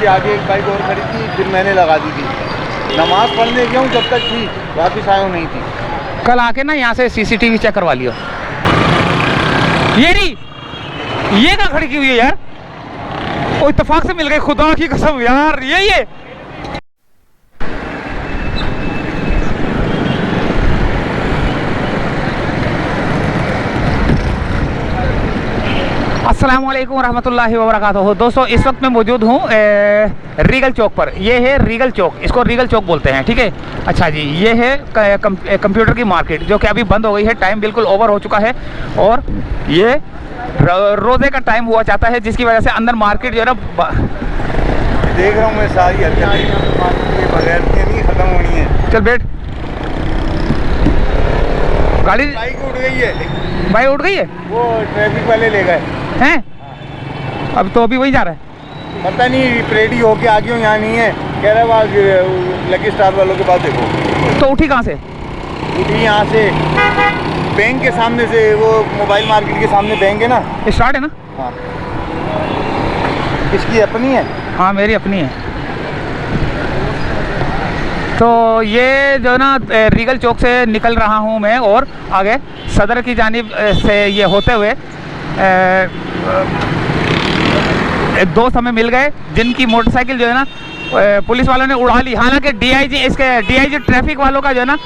उसके आगे एक बाइक और खड़ी थी, फिर मैंने लगा दी थी। नमाज पढ़ने गया हूँ, जब तक थी, वापस आया हूँ नहीं थी। कल आके ना यहाँ से CCTV चेक करवा लियो। ये नहीं, ये कहाँ खड़ी की हुई है यार? ओ इत्तेफाक से मिल गई, खुदा की कसम यार, ये अस्सलाम वालेकुम रहमतुल्लाहि व बरकातुहू। दोस्तों इस वक्त मैं मौजूद हूँ रीगल चौक पर। ये है रीगल चौक, इसको रीगल चौक बोलते हैं, ठीक है। अच्छा जी, ये है कंप्यूटर की मार्केट जो कि अभी बंद हो गई है। टाइम बिल्कुल ओवर हो चुका है और ये रोज़े का टाइम हुआ चाहता है, जिसकी वजह से अंदर मार्केट जो है ना, देख रहा हूँ मैं सारी हरकतें बगैर नहीं ख़त्म होनी है। चल बैठ, गाड़ी बाइक उठ गई है। भाई उठ गई है, वो ट्रैफिक वाले ले गए हैं? अब तो अभी वही जा रहा है, पता नहीं, रेडी होके आ गया हूँ, यहाँ नहीं है। कह रहा है वहाँ लकी स्टार वालों के पास देखो। तो उठी कहाँ से? उठी यहाँ से, बैंक के सामने से, वो मोबाइल मार्केट के सामने बैंक है ना। स्टार्ट है ना? हाँ। किसकी अपनी है? हाँ मेरी अपनी है। तो ये जो ना रीगल चौक से निकल रहा हूँ मैं और आगे सदर की जानिब से ये होते हुए एक दोस्त हमें मिल गए जिनकी मोटरसाइकिल जो है ना पुलिस वालों ने उड़ा ली। हालांकि डीआईजी ट्रैफिक वालों का जो है ना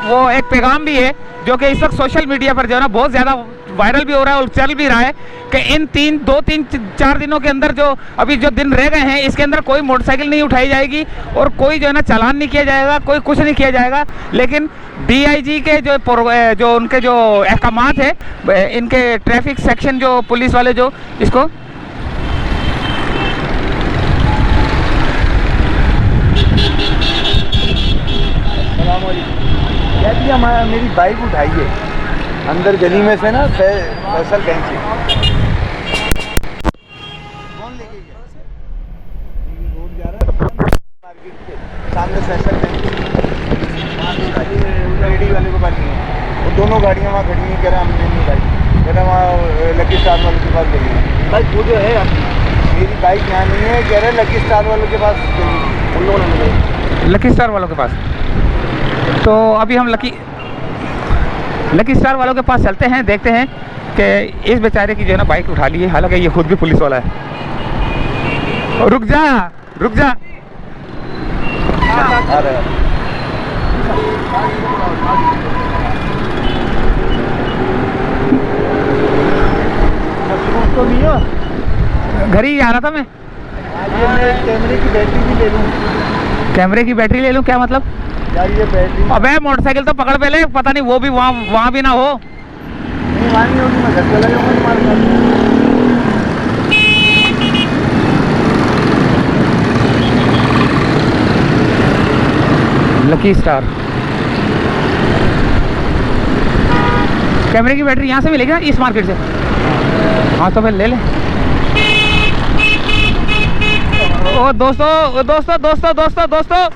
वो एक पैगाम भी है जो कि इस वक्त सोशल मीडिया पर जो है ना बहुत ज़्यादा वायरल भी हो रहा है और चल भी रहा है कि इन 2-3-4 दिनों के अंदर जो अभी जो दिन रह गए हैं, इसके अंदर कोई मोटरसाइकिल नहीं उठाई जाएगी और कोई जो है ना चालान नहीं किया जाएगा, कोई कुछ नहीं किया जाएगा। लेकिन डीआईजी के जो उनके जो अहकामात है, इनके ट्रैफिक सेक्शन जो पुलिस वाले जो इसको मेरी बाइक उठाई है अंदर गली में से ना, फैसल बैंक से। कौन लेके गया? रोड जा रहा है मार्केट के सामने, फैसल बैंक रेडी वाले को पास नहीं है। वो दोनों गाड़ियाँ वहाँ खड़ी नहीं, कह रहा हमने नहीं उठाई, कह रहा वहाँ लकी स्टार वालों के पास गई। बाइक वो जो है आपकी, मेरी बाइक यहाँ नहीं है, कह रहे लकी स्टार वालों के पास गई। उन लोगों ने लकी स्टार वालों के पास। तो अभी हम लकी स्टार वालों के पास चलते हैं, देखते हैं कि इस बेचारे की जो है ना बाइक उठा ली है। हालांकि ये खुद भी पुलिस वाला है। रुक जा रुक जा, तो नहीं हो, घर ही आ रहा था मैं। कैमरे की बैटरी भी ले लूँ। कैमरे की बैटरी ले लूँ? क्या मतलब यार ये बैटरी? अबे मोटरसाइकिल तो पकड़ पहले, पता नहीं वो भी वहाँ भी ना हो। नहीं वहाँ नहीं होगी, मैं घर चला जाऊँगा तुम्हारे साथ। लकी स्टार कैमरे की बैटरी यहाँ से मिलेगी ना, इस मार्केट से? हाँ तो फिर ले ले। ओ दोस्तों दोस्तों दोस्तों दोस्तों दोस्तों,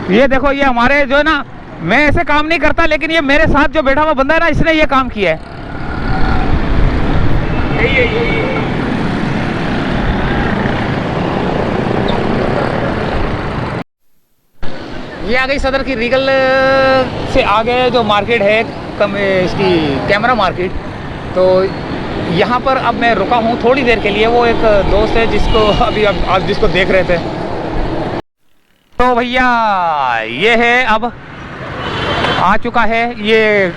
ये देखो, ये हमारे जो है ना, मैं ऐसे काम नहीं करता, लेकिन ये मेरे साथ जो बैठा हुआ बंदा है ना, इसने ये काम किया है। ये आ गई सदर की रीगल से आगे जो मार्केट है, इसकी कैमरा मार्केट। तो यहाँ पर अब मैं रुका हूँ थोड़ी देर के लिए। वो एक दोस्त है जिसको अभी आप जिसको देख रहे थे। तो भैया ये है, अब आ चुका है, ये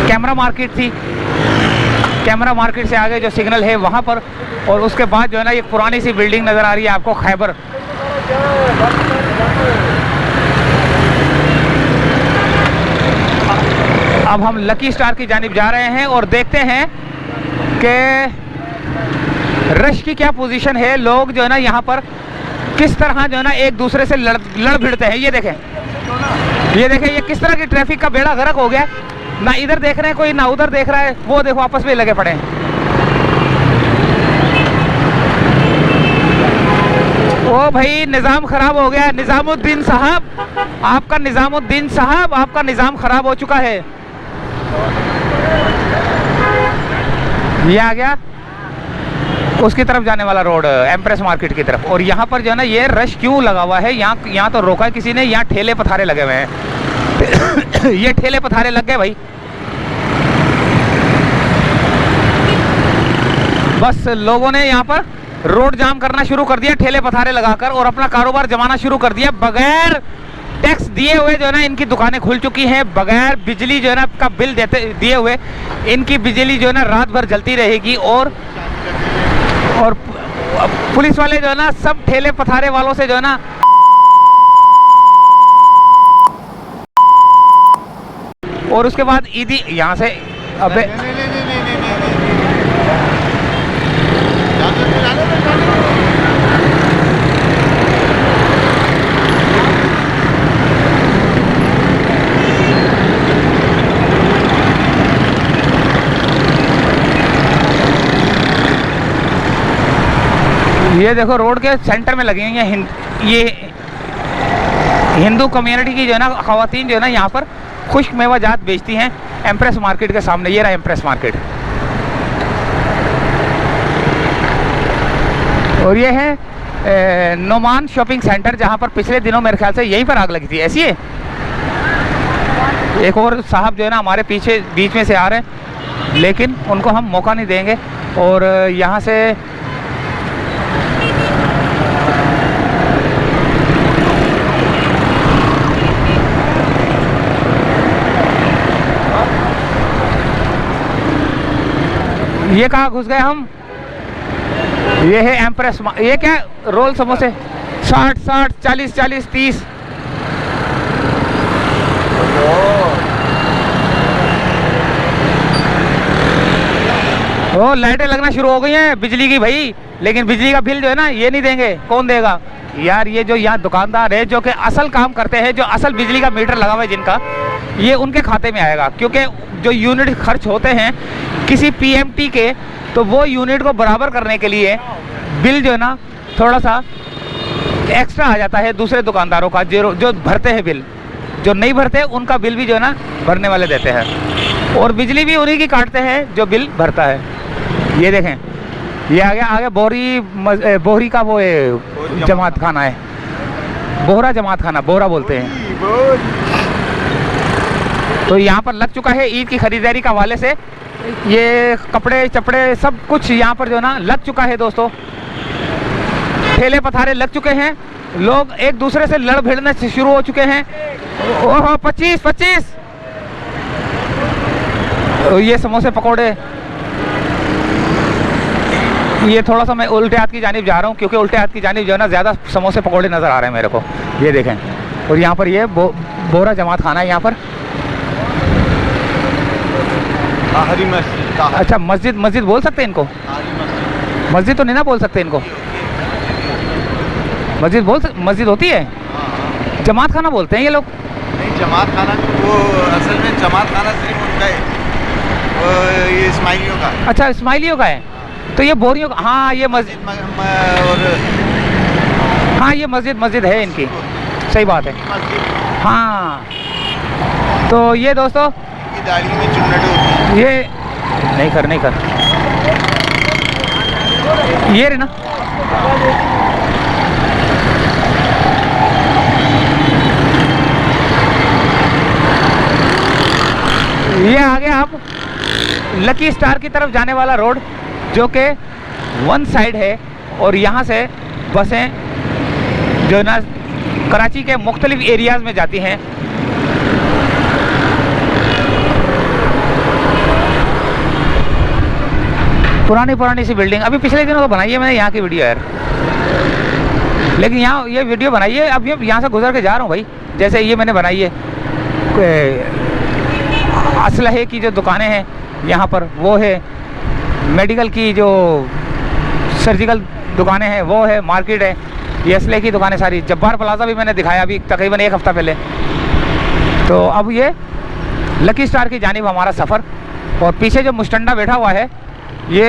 कैमरा मार्केट थी। कैमरा मार्केट से आगे जो सिग्नल है वहाँ पर, और उसके बाद जो है ना एक पुरानी सी बिल्डिंग नज़र आ रही है आपको, खैबर। अब हम लकी स्टार की जानिब जा रहे हैं और देखते हैं कि रश की क्या पोजीशन है। लोग जो है ना यहाँ पर किस तरह जो है ना एक दूसरे से लड़ भिड़ते हैं। ये देखें, ये किस तरह की ट्रैफिक का बेड़ा गर्क हो गया। ना इधर देख रहे हैं कोई, ना उधर देख रहा है। वो देखो आपस में लगे पड़े हैं। ओ भाई निज़ाम ख़राब हो गया। निज़ामुद्दीन साहब, आपका निज़ामुद्दीन साहब, आपका निज़ाम ख़राब हो चुका है। ये आ गया। उसकी तरफ जाने वाला रोड, एम्प्रेस मार्केट की तरफ। और यहाँ पर जो है ना ये रश क्यों लगा हुआ है, यहाँ तो रोका किसी ने, यहाँ ठेले पथारे लगे हुए हैं। ये ठेले पथारे लग गए भाई, बस लोगों ने यहाँ पर रोड जाम करना शुरू कर दिया ठेले पथारे लगाकर, और अपना कारोबार जमाना शुरू कर दिया। बगैर टैक्स दिए हुए जो है ना इनकी दुकानें खुल चुकी हैं, बगैर बिजली जो है ना का बिल दिए हुए इनकी बिजली जो है ना रात भर जलती रहेगी। और पुलिस वाले जो है ना सब ठेले पथारे वालों से जो है ना और उसके बाद ईदी यहाँ से अबे ये देखो रोड के सेंटर में लगी हुई हैं ये हिंदू कम्युनिटी की जो है ना ख़वातीन जो है ना यहाँ पर खुश्क मेवाजात बेचती हैं एम्प्रेस मार्केट के सामने। ये रहा एम्प्रेस मार्केट, और ये है नोमान शॉपिंग सेंटर, जहाँ पर पिछले दिनों मेरे ख्याल से यहीं पर आग लगी थी। ऐसी है, एक और साहब जो है ना हमारे पीछे बीच में से आ रहे हैं, लेकिन उनको हम मौका नहीं देंगे। और यहाँ से ये कहाँ घुस गए हम, ये है एम्प्रेस। ये क्या रोल समोसे 60 60 40 40 30। ओ लाइटें लगना शुरू हो गई हैं बिजली की भाई, लेकिन बिजली का बिल जो है ना ये नहीं देंगे। कौन देगा यार, ये जो यहाँ दुकानदार है जो कि असल काम करते हैं, जो असल बिजली का मीटर लगा हुआ है जिनका, ये उनके खाते में आएगा। क्योंकि जो यूनिट खर्च होते हैं किसी पीएमटी के, तो वो यूनिट को बराबर करने के लिए बिल जो है ना थोड़ा सा एक्स्ट्रा आ जाता है दूसरे दुकानदारों का, जो भरते हैं बिल। जो नहीं भरते उनका बिल भी जो है ना भरने वाले देते हैं, और बिजली भी उन्हीं की काटते हैं जो बिल भरता है। ये देखें, ये आगे बोहरी का वो जमात खाना है, बोहरा जमात खाना, बोहरा बोलते हैं। तो यहाँ पर लग चुका है ईद की खरीदारी का हवाले से, ये कपड़े चपड़े सब कुछ यहाँ पर जो है ना लग चुका है दोस्तों। ठेले पथारे लग चुके हैं, लोग एक दूसरे से लड़ भिड़ने से शुरू हो चुके हैं। ओहो 25 ये समोसे पकोड़े। ये थोड़ा सा मैं उल्टे हाथ की जानिब जा रहा हूँ, क्योंकि उल्टे हाथ की जानिब जो है ना ज़्यादा समोसे पकोड़े नज़र आ रहे हैं मेरे को। ये देखें, और यहाँ पर ये बोहरा जमात खाना है यहाँ पर। ताहरी मस्जिद। अच्छा, मस्जिद बोल सकते हैं इनको? मस्जिद तो नहीं ना बोल सकते इनको, मस्जिद होती है, जमात खाना बोलते हैं ये लोग। नहीं, जमात खाना वो असल में जमात खाना सिर्फ उनका है, ये इस्माइलियों का। अच्छा, इस्माइलियों का है, तो ये बोरियों का। हाँ ये मस्जिद, और हाँ ये मस्जिद है इनकी, सही बात है। हाँ, तो ये दोस्तों दाढ़ी में चुन्नट होती है, ये नहीं कर ये रे ना। ये आगे आप लकी स्टार की तरफ जाने वाला रोड, जो कि वन साइड है, और यहाँ से बसें जो ना कराची के मुख्तलिफ एरियाज़ में जाती हैं। पुरानी सी बिल्डिंग, अभी पिछले दिनों तो बनाई है मैंने यहाँ की वीडियो यार, लेकिन यहाँ ये वीडियो बनाई है अब यहाँ से गुजर के जा रहा हूँ भाई। जैसे ये मैंने बनाई है असलहे की जो दुकानें हैं यहाँ पर, वो है मेडिकल की जो सर्जिकल दुकानें हैं वो है, मार्केट है, ये असलहे की दुकानें सारी। जब्बार प्लाजा भी मैंने दिखाया अभी तकरीबन 1 हफ़्ता पहले। तो अब ये लकी स्टार की जानिब हमारा सफ़र, और पीछे जो मुस्टंडा बैठा हुआ है ये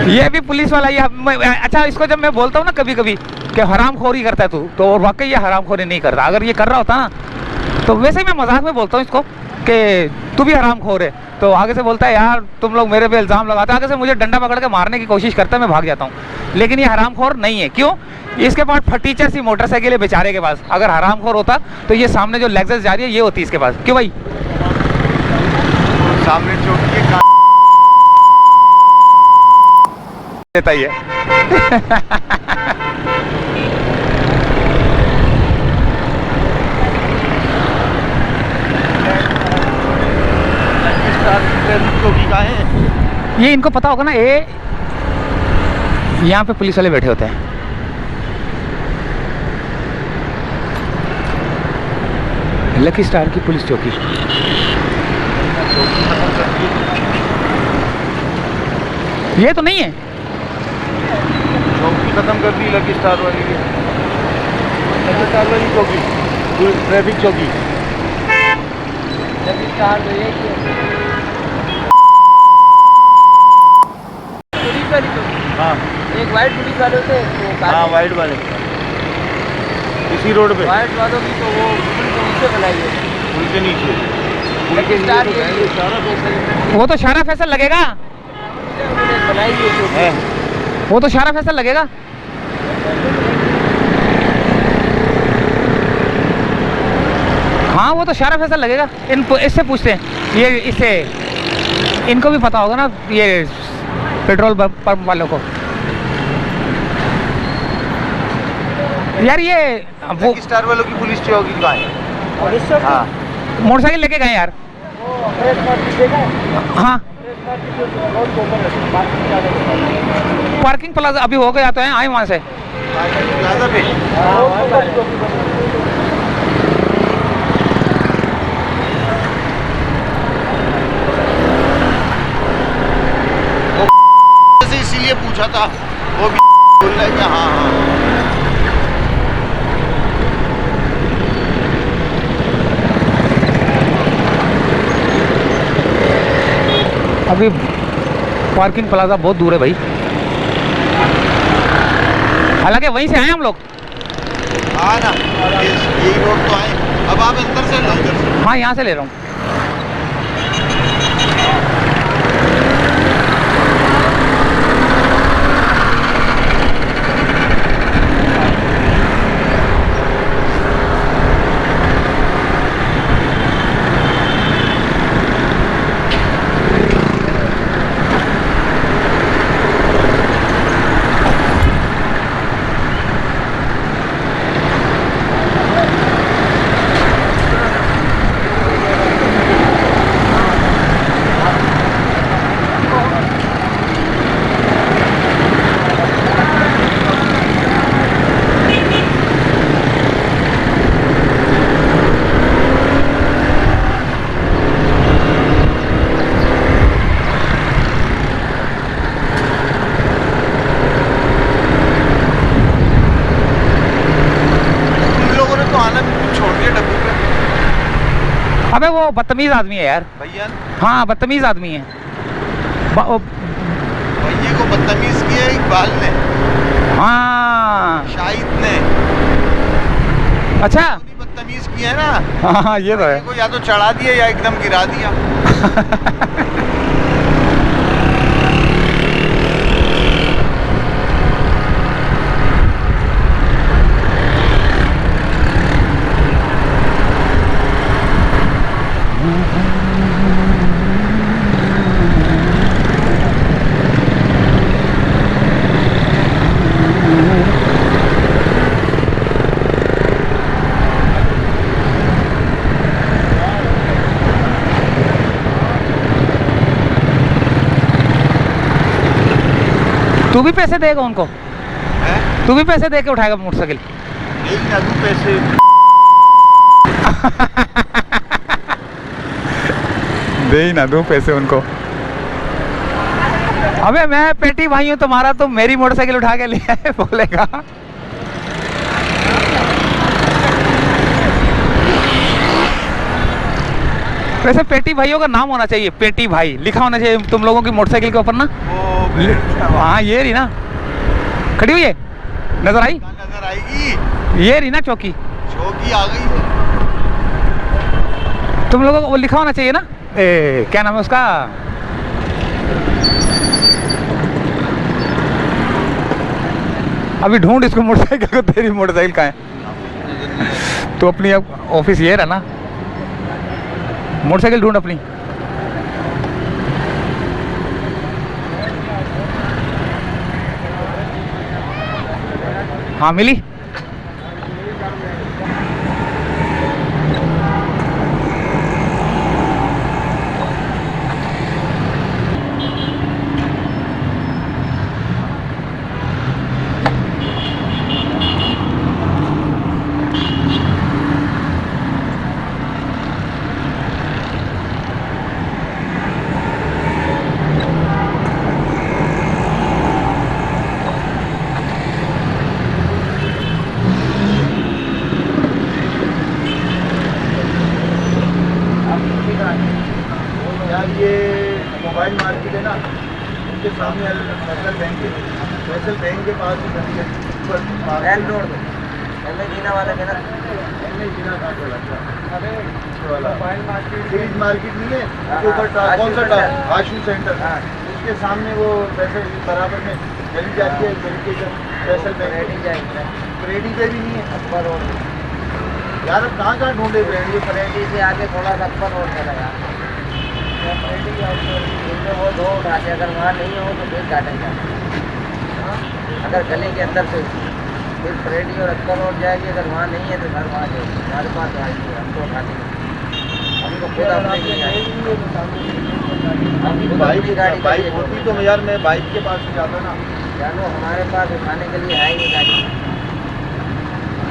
ये भी पुलिस वाला ही। अच्छा, इसको जब मैं बोलता हूँ ना कभी कभी कि हरामखोरी करता है तू, तो और वाकई ये हरामखोरी नहीं करता। अगर ये कर रहा होता ना, तो वैसे ही मैं मजाक में बोलता हूँ इसको, कि तू भी हरामखोर है, तो आगे से बोलता है यार तुम लोग मेरे पे इल्ज़ाम लगाते हो, आगे से मुझे डंडा पकड़ के मारने की कोशिश करता है, मैं भाग जाता हूँ। लेकिन ये हरामखोर नहीं है, क्यों? इसके पास फटीचर सी मोटरसाइकिल है बेचारे के पास। अगर हरामखोर होता तो ये सामने जो लेक्सस जा रही है ये होती इसके पास। क्यों भाई? सामने चौकी है देता ही है। चौकी का है ये इनको पता होगा ना, ये यहाँ पे पुलिस वाले बैठे होते हैं। लकी स्टार की पुलिस चौकी। ये तो नहीं है, चौकी खत्म कर दी लकी स्टार वाली की। लकी स्टार वाली चौकी, ट्रैफिक चौकी। लकी स्टार तो ये पुलिस वाली तो हाँ एक वाइट पुलिस वाले होते हैं, वो हाँ वाइट वाले इसी रोड पे, वाइट वालों की तो वो पुल के नीचे बनाई है। पुल के नीचे। लकी स्टार ये वो तो शारा फैसल लगेगा, उन्होंने बनाई है जो है। वो तो शारा फैसल लगेगा। हाँ वो तो शारा फैसल लगेगा। इससे पूछते हैं, ये इससे इनको भी पता होगा ना, ये पेट्रोल पंप वालों को। यार ये वो लकी स्टार वालों की पुलिस चौकी कहाँ है? हाँ मोटरसाइकिल लेके गए यार। हाँ पार्किंग प्लाजा अभी हो गया तो है, आए वहाँ से। प्लाजा पे से इसीलिए पूछा था, वो भी बोल रहा है कि हाँ हाँ। अभी पार्किंग प्लाजा बहुत दूर है भाई, हालांकि वहीं से आए हम लोग। हाँ ना, यही रोड तो आए। अब आप अंदर से लो, उधर से। हाँ यहाँ से ले रहा हूँ। अबे वो बदतमीज आदमी है यार। भैया हाँ बदतमीज आदमी है। भैया को बदतमीज किया इकबाल ने, हाँ शाहिद ने। अच्छा बदतमीज किया है ना। हाँ ये तो है। को या तो चढ़ा दिया या एकदम गिरा दिया। तू भी पैसे देगा उनको? है? तू भी पैसे दे के उठाएगा मोटरसाइकिल? नहीं ना, तू पैसे दे ही ना दूं पैसे उनको। अबे मैं पेटी भाई हूँ तुम्हारा, तो मेरी मोटरसाइकिल उठा के ले आए बोलेगा। वैसे पेटी भाइयों का नाम होना चाहिए, पेटी भाई लिखा होना चाहिए तुम लोगों की मोटरसाइकिल के ऊपर ना। हाँ ये रही ना खड़ी हुई है, नजर आई? नजर आएगी। ये रही ना चौकी। चौकी आ गई है। तुम लोगों को वो लिखा होना चाहिए ना, क्या नाम है उसका, अभी ढूंढ इसको मोटरसाइकिल को, तेरी मोटरसाइकिल कहाँ है? तो अपनी अब ऑफिस ये है ना, मोटरसाइकिल ढूंढ अपनी। हाँ मिली। यार ये मोबाइल मार्केट है ना, उसके सामने फैसल बैंक है, फैसल बैंक के पास मेन रोड में जीना वाले के ना मोबाइल मार्केट, सीरीज मार्केट नहीं है उसके ऊपर कौन सा टावर, आशू सेंटर, उसके सामने वो फैसल बराबर में गली जाती है, गली के इधर फैसल बैंक रेडी पे भी नहीं है। अकबर रोड यार अब कहाँ कहाँ ढूंढे हुए हैं ये परेडी से आगे थोड़ा सा अकबर रोड चला यार, इनमें वो दो उठाते, अगर वहाँ नहीं हो तो फिर काटेंगे। अगर गली के अंदर से फिर परेडी और अकबर रोड जाएगी, अगर वहाँ नहीं है तो घर वहाँ जाएगी, हमारे पास आएगी, हम तो उठाते हमको खुद अपने नहीं आएगी, हम खुद अपनी गाड़ी बाइक होती तो यार मैं बाइक के पास ही जाता ना। जानो हमारे पास उठाने के लिए है ही नहीं गाड़ी,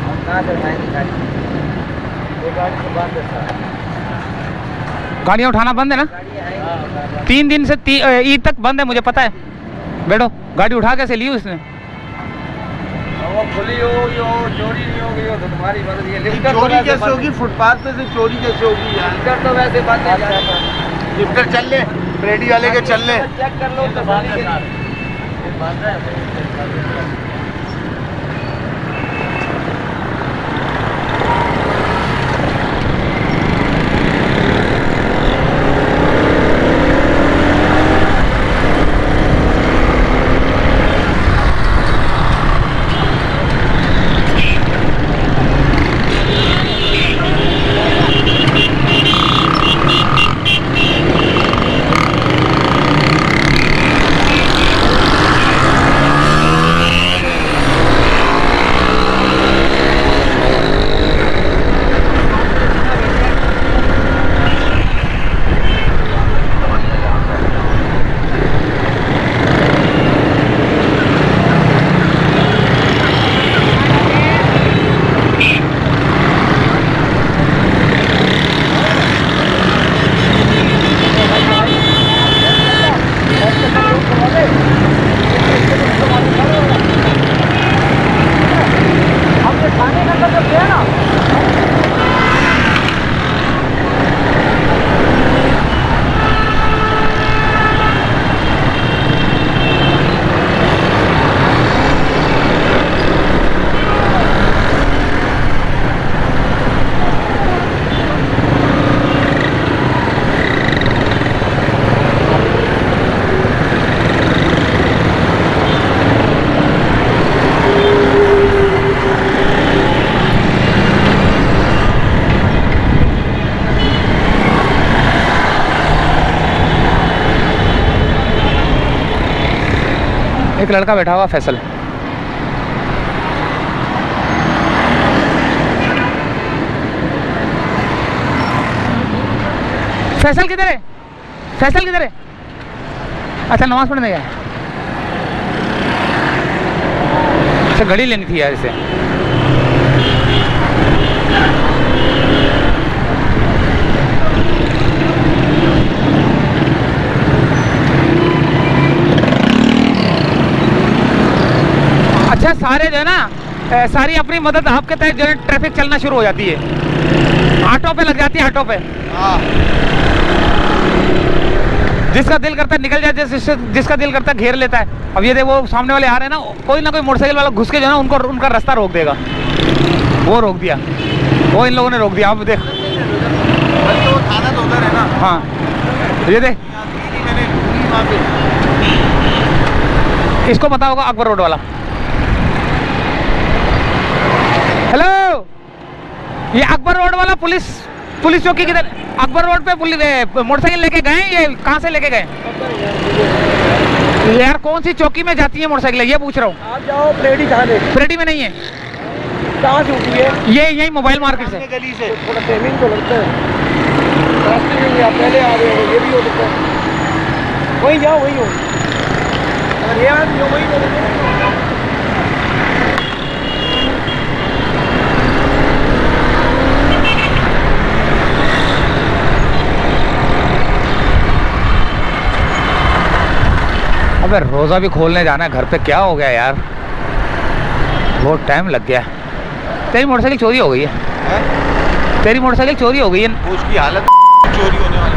हम कहाँ से उठाएंगे गाड़ी, ये गाड़ी तो बंद है सर, गाड़ियाँ उठाना बंद है ना, गाड़ी है ही नहीं। 3 दिन से ईद तक बंद है, मुझे पता है। बैठो, गाड़ी उठा कैसे ली उसने? वो खुली होगी हो, चोरी नहीं होगी हो तो तुम्हारी मर्जी है। लिफ्टर तो चोरी वैसे कैसे बंद होगी? फुटपाथ पे से चोरी कैसे होगी है। यार? लिफ्टर तो वैसे बंद है यार। लिफ्टर चल ले, रेडी वाले के चल ले। चेक कर लो तो बंद है सर, बंद है। एक लड़का बैठा हुआ फैसल, फैसल किधर है? फैसल किधर है? अच्छा नमाज पढ़ने गया है। अच्छा घड़ी लेनी थी यार इसे। अच्छा सारे जो है ना, सारी अपनी मदद आपके तहत जो है ट्रैफिक चलना शुरू हो जाती है, ऑटो पे लग जाती है, ऑटो पे। जिसका दिल करता है निकल जाए, जिसका दिल करता है घेर लेता है। अब ये देखो वो सामने वाले आ रहे हैं ना, कोई ना कोई मोटरसाइकिल वाला घुस के जो है ना उनको उनका रास्ता रोक देगा। वो रोक दिया, वो इन लोगों ने रोक दिया। अब देख ना। हाँ ये देख, मैंने वहाँ पे इसको पता होगा अकबर रोड वाला। हेलो, ये अकबर रोड वाला पुलिस चौकी किधर? अकबर रोड पे पुलिस मोटरसाइकिल लेके गए, ये कहाँ से लेके गए यार? कौन सी चौकी में जाती है मोटरसाइकिल, ये पूछ रहा हूँ। आप जाओ प्रेडी कहाँ है? प्रेडी में नहीं है, कहाँ से उठी है? ये यही मोबाइल मार्केट से। गली से थोड़ा टाइमिंग तो लगता है, रास्ते में आप पहले आ रहे हो, ये भी हो सकता है। वहीं जाओ, वहीं हो, अगर ये आदमी हो वहीं हो। अबे रोज़ा भी खोलने जाना है घर पे, क्या हो गया यार, बहुत टाइम लग गया। तेरी मोटरसाइकिल चोरी हो गई है, तेरी मोटरसाइकिल चोरी हो गई है। उसकी हालत चोरी होने वाली।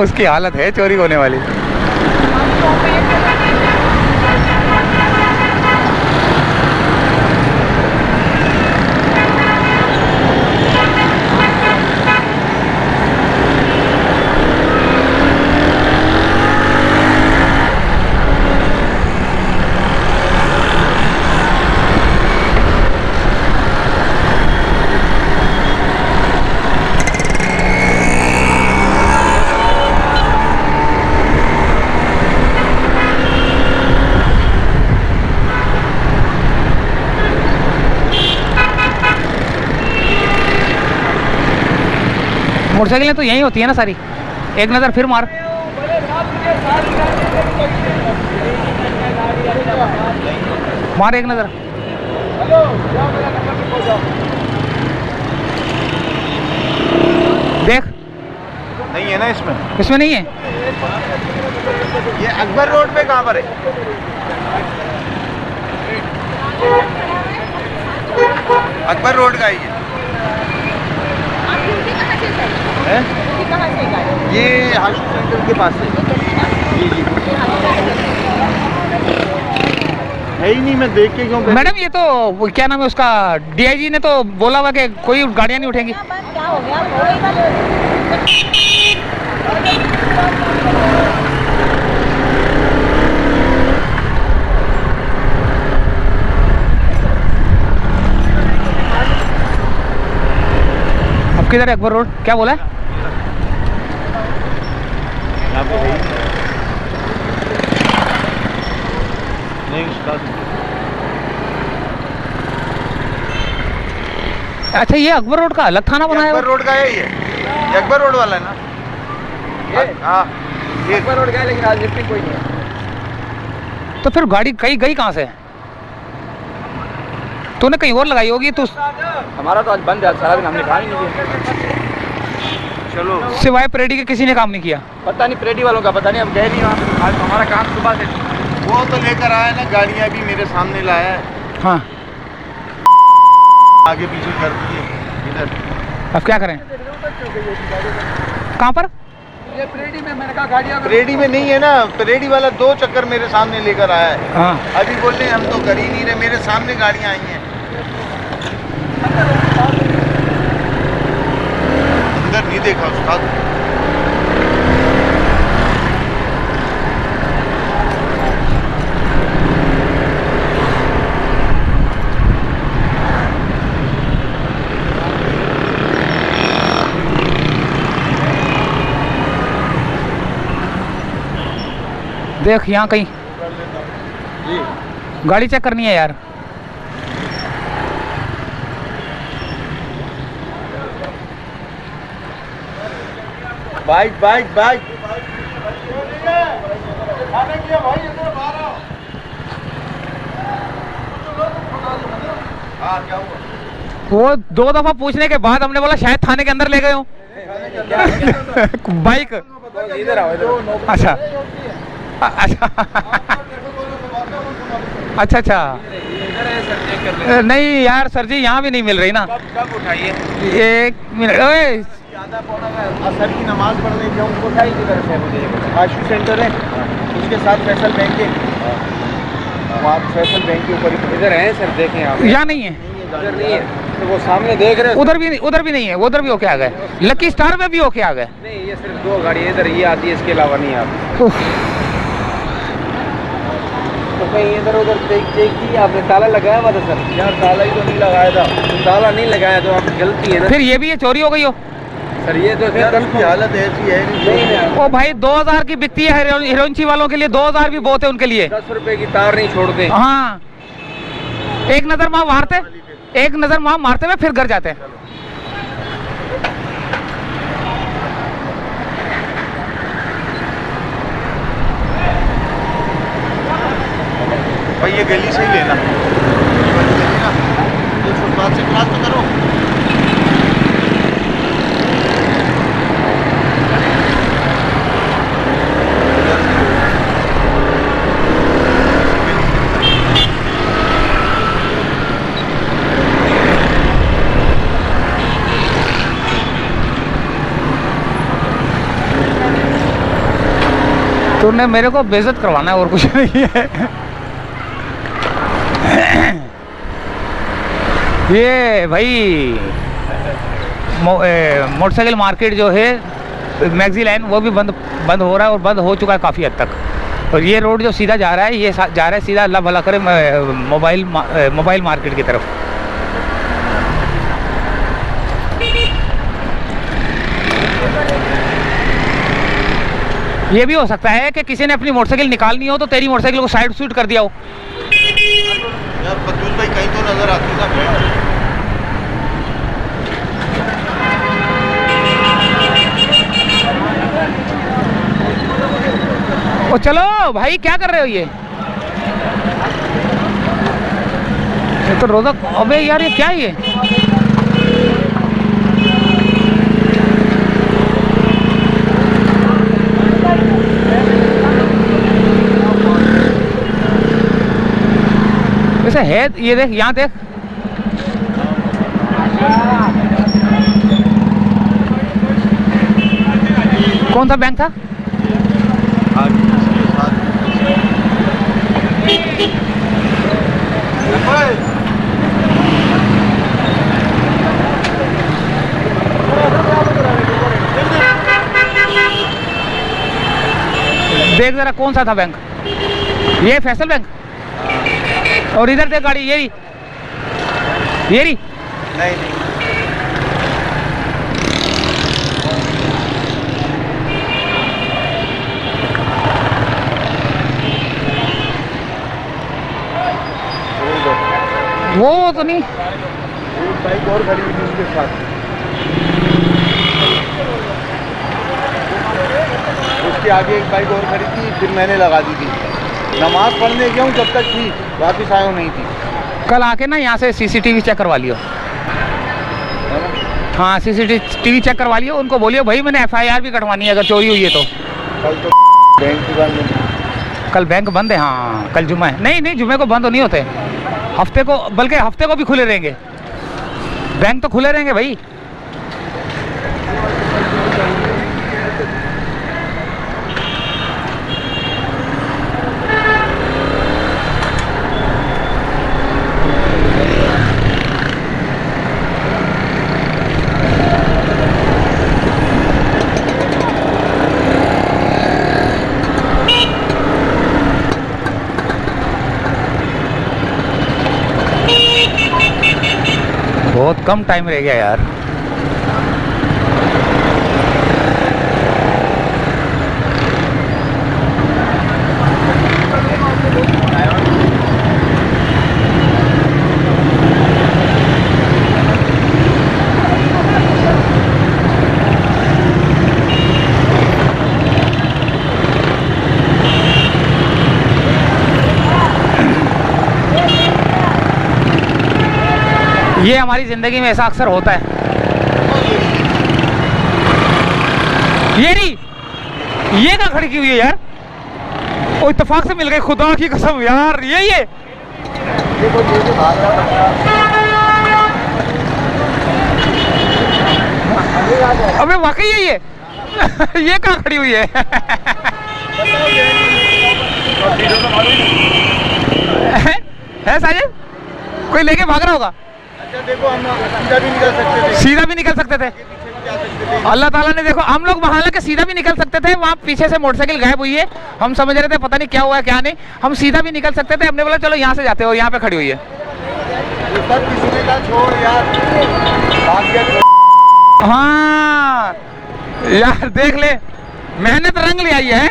उसकी हालत है चोरी होने वाली। मोटरसाइकिलें तो यही होती है ना सारी। एक नज़र फिर मार। मार एक नज़र। देख, नहीं है ना इसमें? इसमें नहीं है। ये अकबर रोड पे कहाँ पर है? अकबर रोड का ही है। हैं? ये हाशू सेंटर के पास है। जी है ही नहीं, मैं देख के क्यों? मैडम ये तो क्या नाम है उसका, डीआईजी ने तो बोला हुआ कि कोई गाड़ियाँ नहीं उठेंगी। क्या हो गया? अब किधर है अकबर रोड? क्या बोला है? यहाँ पे है ही नहीं उसका। अच्छा, ये अकबर रोड का अलग थाना बनाया अकबर हुआ? रोड का है ये अकबर रोड वाला है ना? हाँ ये अकबर रोड गया, लेकिन आज लिफ्टिंग कोई नहीं है। तो फिर गाड़ी कहीं गई कहाँ से? तूने कहीं और लगाई होगी। तू हमारा तो आज बंद है, सारा दिन हमने काम ही नहीं किया। चलो सिवाय परेडी के किसी ने काम नहीं किया। पता नहीं प्रेडी वालों का, पता नहीं, हम गए नहीं वहाँ। आज हमारा काम सुबह से। वो तो लेकर आया ना, गाड़ियाँ भी मेरे सामने लाया है, हाँ, आगे पीछे कर दिए इधर। अब क्या करें? कहाँ पर? ये प्रेडी में, मैंने कहा गाड़ियाँ परेडी में नहीं है ना, परेडी वाला 2 चक्कर मेरे सामने लेकर आया है। हाँ, अभी बोल रहे हम तो कर ही नहीं रहे, मेरे सामने गाड़ियाँ आई हैं। अंदर नहीं देखा उसका। देख यहाँ कहीं गाड़ी चेक करनी है यार। बाइक बाइक बाइक हाँ क्या हुआ? वो 2 दफा पूछने के बाद हमने बोला शायद थाने के अंदर ले गए हो। बाइक। इधर आओ, इधर। अच्छा अच्छा अच्छा अच्छा। नहीं यार सर जी, यहाँ भी नहीं मिल रही ना। कब उठाइए? 1 मिनट। ओए, असर की नमाज पढ़ने जाऊँ उनको उठाई किधर है? आशू सेंटर है, उसके साथ फैसल बैंक है, वहाँ फैसल बैंक के ऊपर ही। इधर है सर, देखें आप। यहाँ नहीं है। इधर नहीं है। तो वो सामने देख रहे उधर भी नहीं है, उधर भी होके आ गए, लकी स्टार में भी होके आ गए। नहीं, ये सिर्फ 2 गाड़ी इधर ये आती है, इसके अलावा नहीं आती। तो कहीं इधर उधर चेक की आपने? ताला लगाया हुआ था सर? यार ताला ही तो नहीं लगाया था। ताला नहीं लगाया तो आपकी गलती है ना। फिर ये भी ये चोरी हो गई हो सर ये तो की हालत ऐसी है नहीं। ओ भाई 2000 की बिकती है हिरोइनची वालों के लिए, 2000 भी बहुत है उनके लिए। 10 रुपए की तार नहीं छोड़ते। हाँ, एक नजर वहाँ मारते हुए फिर घर जाते हैं। भाई ये गली से ही लेना, ये वाली गली ना, ये फुटपाथ से क्रॉस तो करो। तूने मेरे को बेइज्जत करवाना है और कुछ नहीं है। ये भाई मोटरसाइकिल मार्केट जो है मैगजी लाइन, वो भी बंद हो रहा है और बंद हो चुका है काफ़ी हद तक। और ये रोड जो सीधा जा रहा है, ये जा रहा है सीधा, अल्लाह भला करे, मोबाइल मार्केट की तरफ। ये भी हो सकता है कि किसी ने अपनी मोटरसाइकिल निकालनी हो तो तेरी मोटरसाइकिल को साइड शूट कर दिया हो। यार बदूस भाई कहीं तो नजर आती था। ओ चलो भाई, क्या कर रहे हो ये तो रोज़ा। अबे यार ये क्या है ये? वैसे है ये, देख यहाँ देख। कौन सा बैंक था? देख जरा कौन सा था बैंक। ये फैसल बैंक। और इधर देख गाड़ी, ये रही। नहीं वो तो नहीं। एक बाइक और खड़ी हुई थी उसके साथ, उसके आगे एक बाइक और खड़ी थी, फिर मैंने लगा दी थी। नमाज पढ़ने गया हूँ, जब तक थी, वापस आया हूँ नहीं थी। कल आके ना यहाँ से सीसीटीवी चेक करवा लियो। हाँ, सीसीटीवी चेक करवा लियो। उनको बोलियो भाई मैंने FIR भी कटवानी है अगर चोरी हुई है तो। कल तो बैंक की बात नहीं। कल बैंक बंद है। हाँ कल जुम्मा है। नहीं जुम्मे को बंद तो नहीं होते, हफ्ते को, बल्कि हफ्ते को भी खुले रहेंगे। बैंक तो खुले रहेंगे भाई। बहुत कम टाइम रह गया यार। ये हमारी ज़िंदगी में ऐसा अक्सर होता है। ये क्या खड़ी की हुई है यार? वो इत्तेफाक से मिल गई, खुदा की कसम यार। ये अबे वाकई है ये। ये कहाँ खड़ी हुई है? है साजिद, कोई लेके भाग रहा होगा। अच्छा देखो, हम सीधा भी निकल सकते थे, सीधा भी निकल सकते थे। पीछे भी जा सकते थे। अल्लाह ताला ने देखो, हम लोग वहां के सीधा भी निकल सकते थे, वहाँ पीछे से मोटरसाइकिल गायब हुई है, हम समझ रहे थे पता नहीं क्या हुआ है क्या नहीं, हम सीधा भी निकल सकते थे। हमने बोला चलो यहाँ से जाते हो, यहाँ पे खड़ी हुई है। ये सब किसी ने कहा छोड़ यार, भाग गया। हाँ यार देख ले, मेहनत रंग ले आई है।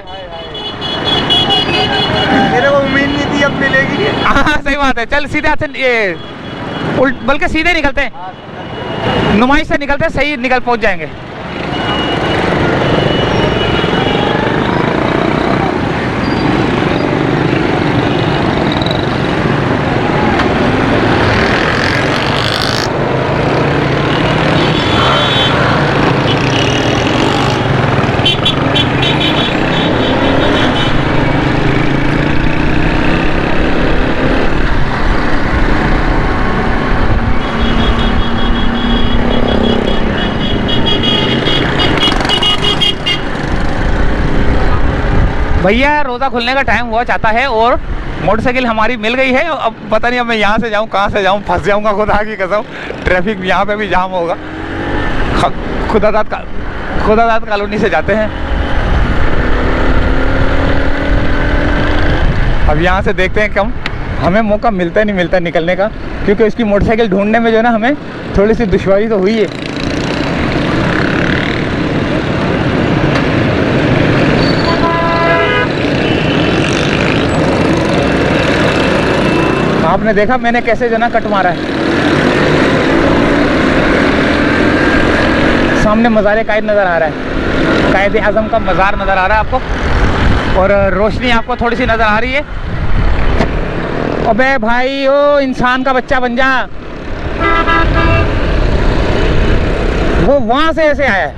मेरे को उम्मीद नहीं थी अब मिलेगी। हाँ सही बात है। चल सीधे हाथ से ये बल्कि सीधे निकलते हैं, नुमाइश से निकलते हैं, सही निकल पहुंच जाएंगे। भैया रोज़ा खुलने का टाइम हुआ चाहता है और मोटरसाइकिल हमारी मिल गई है। अब पता नहीं अब मैं यहाँ से जाऊँ कहाँ से जाऊँ, फंस जाऊँगा खुदा की कसम। ट्रैफिक यहाँ पे भी जाम होगा। खुदादाद कॉलोनी से जाते हैं। अब यहाँ से देखते हैं कम हमें मौका मिलता नहीं मिलता निकलने का, क्योंकि उसकी मोटरसाइकिल ढूंढने में जो है ना हमें थोड़ी सी दुश्वारी तो हुई है। आपने देखा मैंने कैसे जो ना कट मारा है। सामने मज़ार कायद नज़र आ रहा है, कायद आज़म का मज़ार नज़र आ रहा है आपको, और रोशनी आपको थोड़ी सी नज़र आ रही है। अबे भाई ओ इंसान का बच्चा बन जा, वो वहाँ से ऐसे आया है।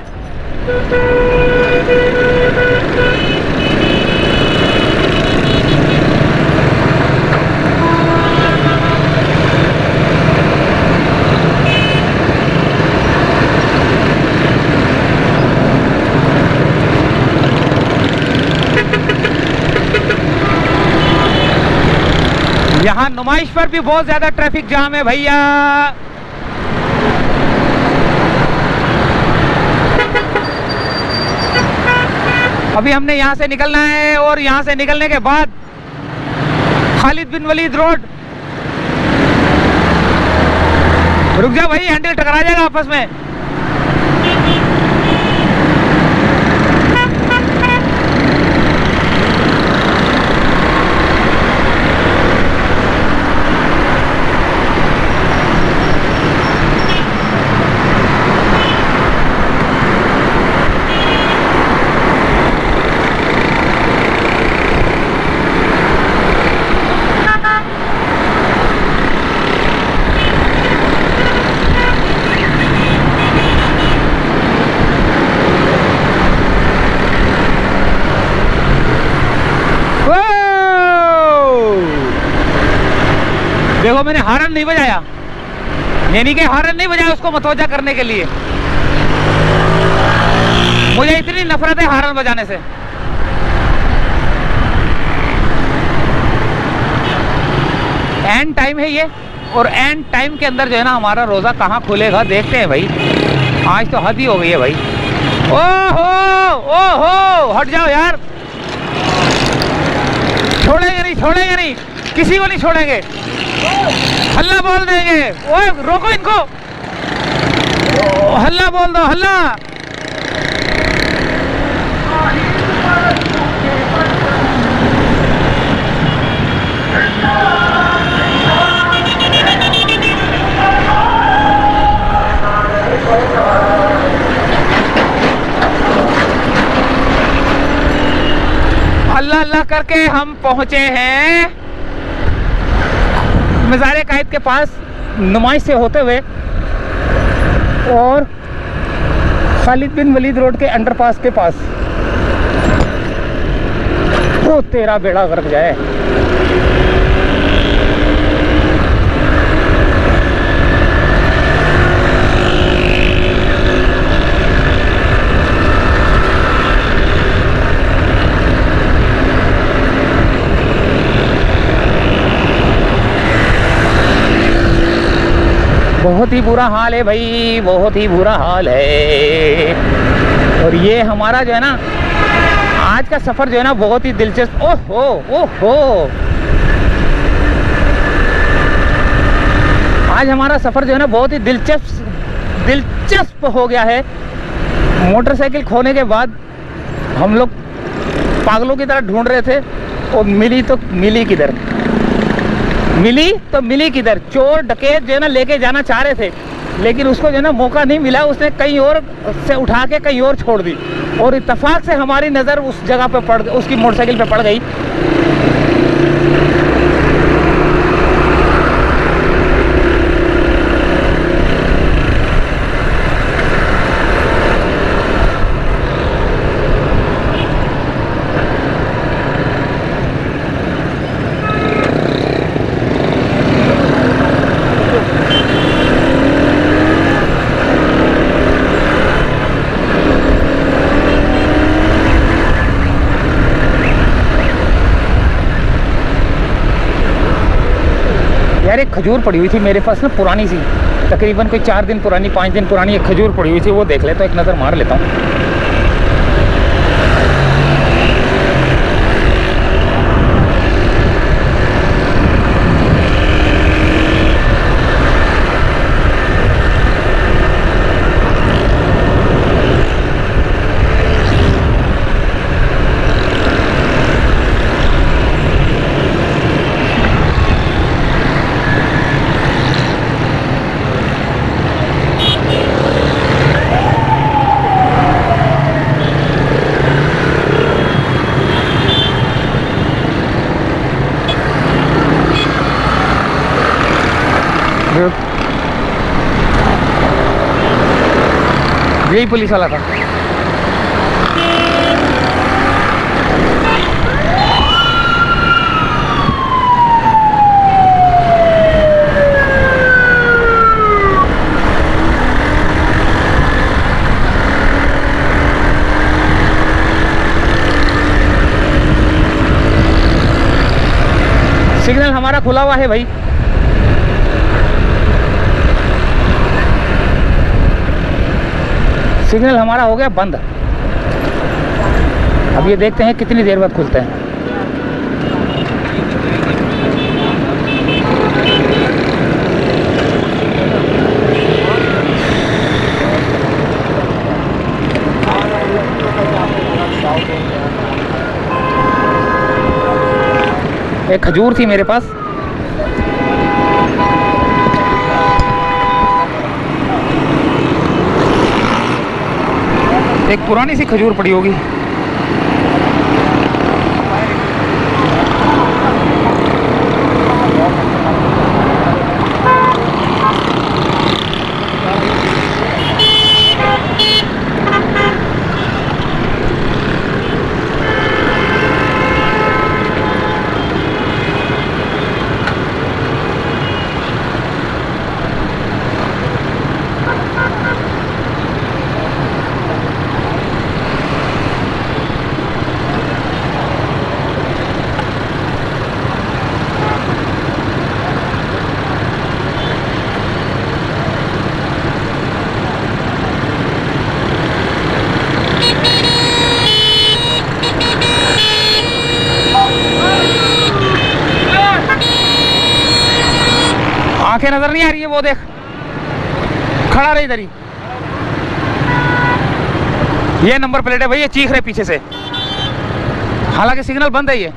यहाँ नुमाइश पर भी बहुत ज्यादा ट्रैफिक जाम है भैया। अभी हमने यहाँ से निकलना है और यहाँ से निकलने के बाद खालिद बिन वलीद रोड। रुक जा भाई, हैंडल टकरा जाएगा आपस में। देखो मैंने हॉर्न नहीं बजाया, यानी कि हॉर्न नहीं बजाया उसको मतवजा करने के लिए। मुझे इतनी नफरत है हॉर्न बजाने से। एंड टाइम है ये, और एंड टाइम के अंदर जो है ना हमारा रोज़ा कहाँ खुलेगा देखते हैं भाई। आज तो हद ही हो गई है भाई। ओहो हट जाओ यार, छोड़ेंगे नहीं, किसी को नहीं छोड़ेंगे, हल्ला बोल देंगे। ओए रोको इनको, हल्ला बोल दो, हल्ला। अल्लाह अल्लाह करके हम पहुंचे हैं मज़ार कायद के पास, नुमाइश से होते हुए, और खालिद बिन वलीद रोड के अंडरपास के पास। तो तेरा बेड़ा गर्क जाए। बहुत ही बुरा हाल है भाई, बहुत ही बुरा हाल है। और ये हमारा जो है ना आज का सफ़र जो है ना बहुत ही दिलचस्प, ओहो ओहो, आज हमारा सफ़र जो है ना बहुत ही दिलचस्प हो गया है। मोटरसाइकिल खोने के बाद हम लोग पागलों की तरह ढूंढ रहे थे और मिली तो मिली किधर, मिली किधर। चोर डकैत जो है ना लेके जाना चाह रहे थे, लेकिन उसको जो है ना मौका नहीं मिला, उसने कहीं और से उठा के कहीं और छोड़ दी और इत्तेफाक से हमारी नज़र उस जगह पे पड़, उसकी मोटरसाइकिल पे पड़ गई। यार एक खजूर पड़ी हुई थी मेरे पास ना, पुरानी सी, तकरीबन कोई 4 दिन पुरानी, 5 दिन पुरानी एक खजूर पड़ी हुई थी, वो देख लेता हूँ, एक नज़र मार लेता हूँ। यही पुलिस वाला था। सिग्नल हमारा खुला हुआ है भाई। सिग्नल हमारा हो गया बंद। अब ये देखते हैं कितनी देर बाद खुलता है। एक खजूर थी मेरे पास, एक पुरानी सी खजूर पड़ी होगी। आंखें नजर नहीं आ रही है, वो देख खड़ा रही इधर ही। ये नंबर प्लेट है भाई, ये चीख रहे पीछे से, हालांकि सिग्नल बंद है ये।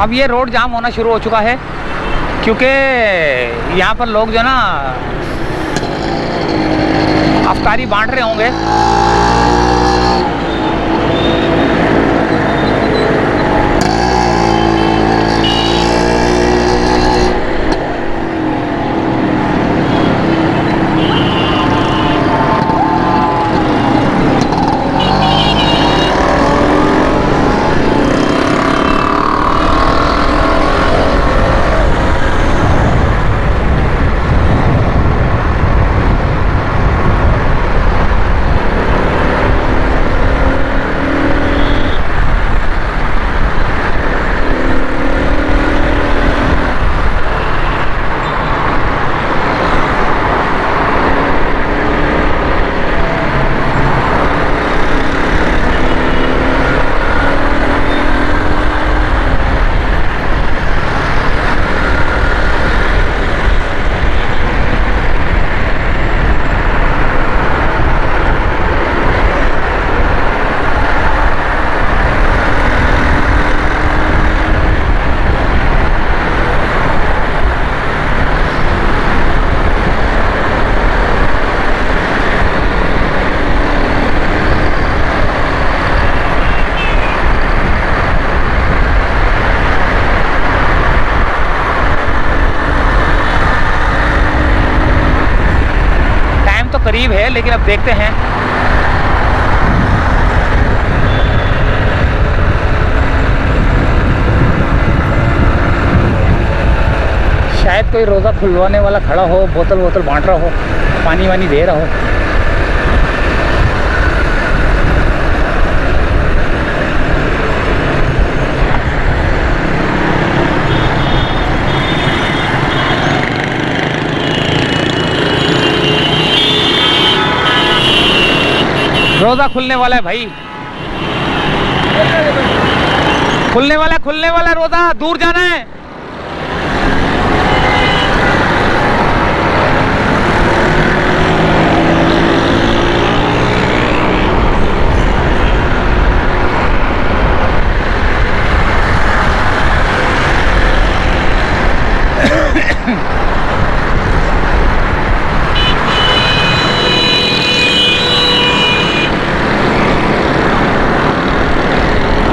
अब ये रोड जाम होना शुरू हो चुका है क्योंकि यहाँ पर लोग जो है ना अफ्तारी बांट रहे होंगे। करीब है लेकिन अब देखते हैं। शायद कोई रोज़ा खुलवाने वाला खड़ा हो, बोतल वोतल बांट रहा हो, पानी वानी दे रहा हो। रोज़ा खुलने वाला है भाई, खुलने वाला रोज़ा, दूर जाना है।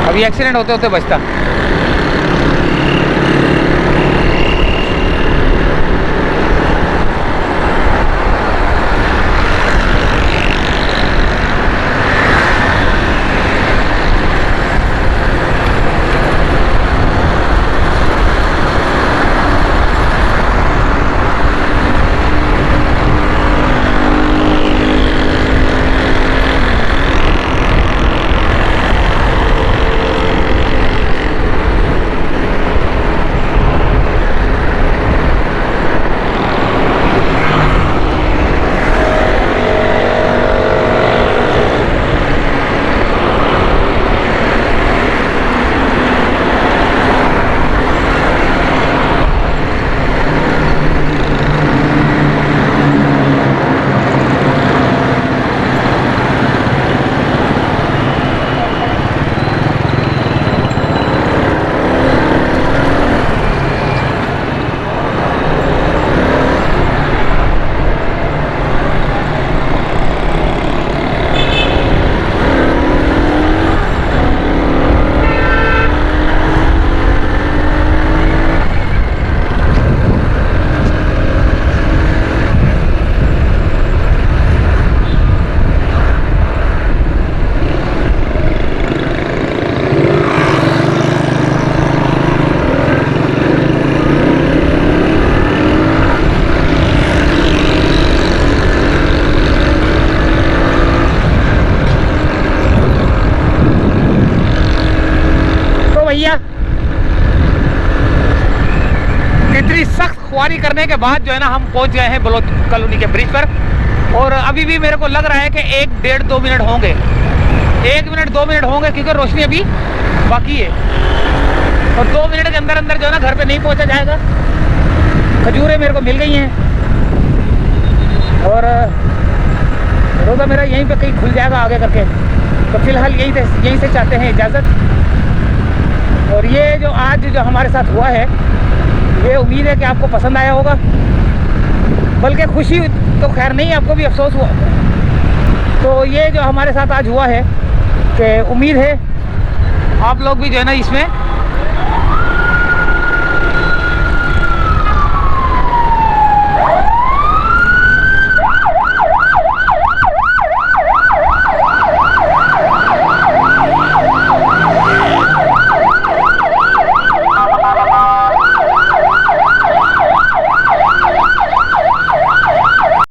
अभी एक्सीडेंट होते होते बचता। इतनी सख्त खुआरी करने के बाद जो है ना हम पहुंच गए हैं बलोच कॉलोनी के ब्रिज पर। और अभी भी मेरे को लग रहा है कि 1, 1.5, 2 मिनट होंगे, 1 मिनट 2 मिनट होंगे क्योंकि रोशनी अभी बाकी है। और 2 मिनट के अंदर अंदर जो है ना घर पे नहीं पहुंचा जाएगा। खजूरें मेरे को मिल गई हैं और रोज़ा मेरा यहीं पे कहीं खुल जाएगा आगे करके। तो फिलहाल यहीं से चाहते हैं इजाज़त। और ये जो आज जो हमारे साथ हुआ है, ये उम्मीद है कि आपको पसंद आया होगा। बल्कि खुशी तो खैर नहीं, आपको भी अफसोस हुआ। तो ये जो हमारे साथ आज हुआ है कि उम्मीद है आप लोग भी जो है ना इसमें